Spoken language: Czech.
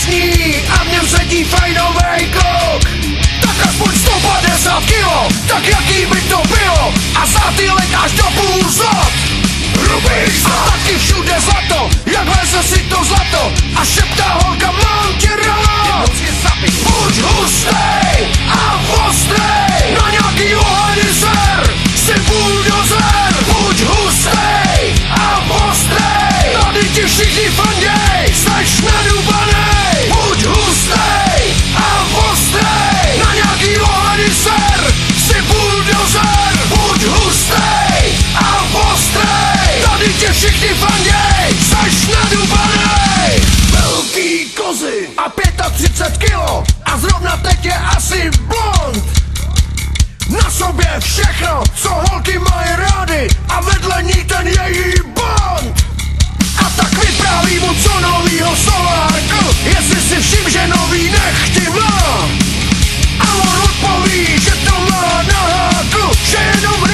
slušný a v něm sedí fajnovej kluk. Tak aspoň 150 kilo, tak jaký by to bylo? A zatýlek až do půl zlot. Hrubých zlot. A taky všude zlato, jak leze si to zlato. A šeptá holka, mám tě rád. Buď hustej a ostrej, na nějaký ohany ser, jsi buldozer. Buď hustej a ostrej, tady ti všichni fanděj, seš nadubanej. Buď hustej a ostrej, na nějaký ohany ser, jsi buldozer. Buď hustej a ostrej, tady ti všichni fanděj, seš nadubanej. Velký kozy a 35 kilo a zrovna teď je asi blond. Na sobě všechno, co holky mají rády a vedle ní ten její bond. A tak vypráví mu co novýho solárku, jestli si všim, že nový nechty má. A on odpoví, že to má na háku, že jenom